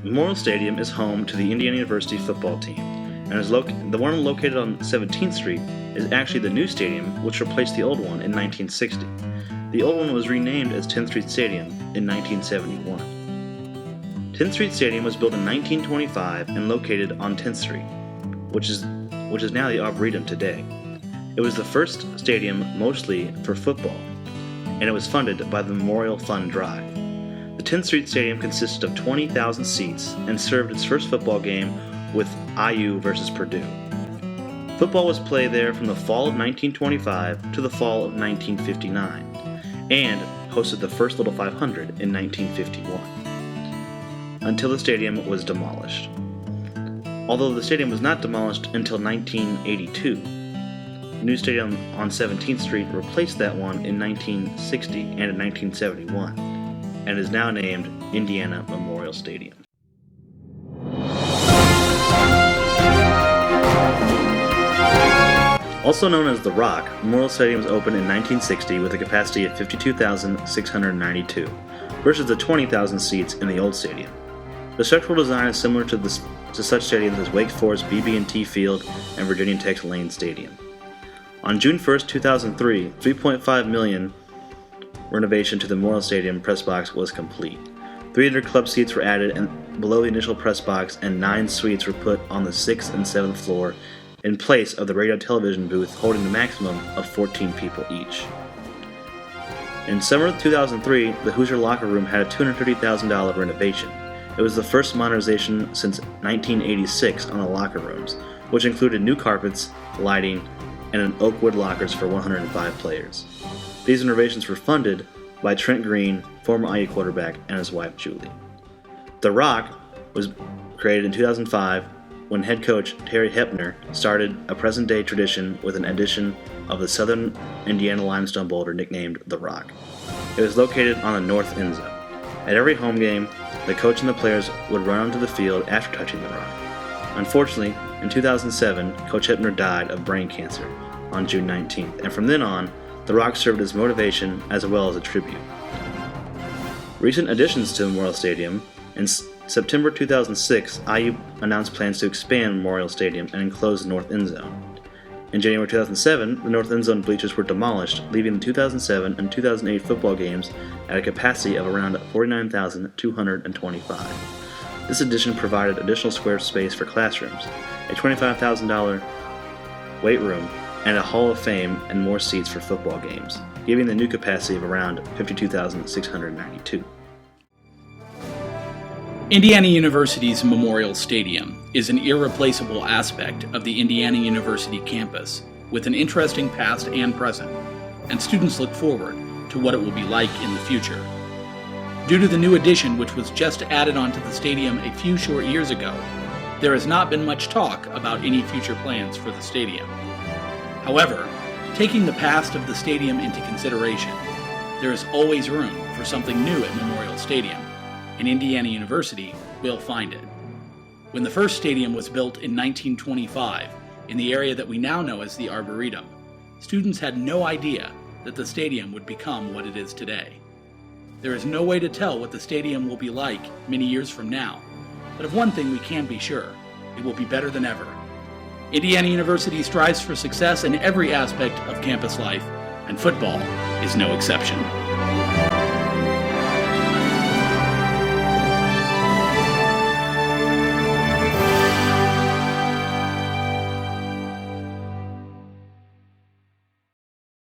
Memorial Stadium is home to the Indiana University football team, and the one located on 17th Street is actually the new stadium which replaced the old one in 1960. The old one was renamed as 10th Street Stadium in 1971. 10th Street Stadium was built in 1925 and located on 10th Street, which is now the Arboretum today. It was the first stadium mostly for football, and it was funded by the Memorial Fund Drive. The 10th Street Stadium consisted of 20,000 seats and served its first football game with IU versus Purdue. Football was played there from the fall of 1925 to the fall of 1959, and hosted the first Little 500 in 1951, until the stadium was demolished. Although the stadium was not demolished until 1982, the new stadium on 17th Street replaced that one in 1960 and in 1971, and is now named Indiana Memorial Stadium. Also known as The Rock, Memorial Stadium was opened in 1960 with a capacity of 52,692 versus the 20,000 seats in the old stadium. The structural design is similar to such stadiums as Wake Forest BB&T Field and Virginia Tech's Lane Stadium. On June 1, 2003, $3.5 million renovation to the Memorial Stadium press box was complete. 300 club seats were added and below the initial press box, and 9 suites were put on the 6th and 7th floor in place of the radio television booth holding the maximum of 14 people each. In summer of 2003, the Hoosier locker room had a $230,000 renovation. It was the first modernization since 1986 on the locker rooms, which included new carpets, lighting, and an oak wood lockers for 105 players. These renovations were funded by Trent Green, former IU quarterback, and his wife Julie. The Rock was created in 2005 when head coach Terry Hepner started a present-day tradition with an addition of the Southern Indiana limestone boulder nicknamed The Rock. It was located on the north end zone. At every home game, the coach and the players would run onto the field after touching The Rock. Unfortunately, in 2007, Coach Hepner died of brain cancer on June 19th, and from then on, The Rock served as motivation as well as a tribute. Recent additions to Memorial Stadium: in September 2006, IU announced plans to expand Memorial Stadium and enclose the north end zone. In January 2007, the north end zone bleachers were demolished, leaving the 2007 and 2008 football games at a capacity of around 49,225. This addition provided additional square space for classrooms, a $25,000 weight room, and a Hall of Fame and more seats for football games, giving the new capacity of around 52,692. Indiana University's Memorial Stadium is an irreplaceable aspect of the Indiana University campus, with an interesting past and present, and students look forward to what it will be like in the future. Due to the new addition, which was just added onto the stadium a few short years ago, there has not been much talk about any future plans for the stadium. However, taking the past of the stadium into consideration, there is always room for something new at Memorial Stadium, and Indiana University will find it. When the first stadium was built in 1925 in the area that we now know as the Arboretum, students had no idea that the stadium would become what it is today. There is no way to tell what the stadium will be like many years from now, but of one thing we can be sure: it will be better than ever. Indiana University strives for success in every aspect of campus life, and football is no exception.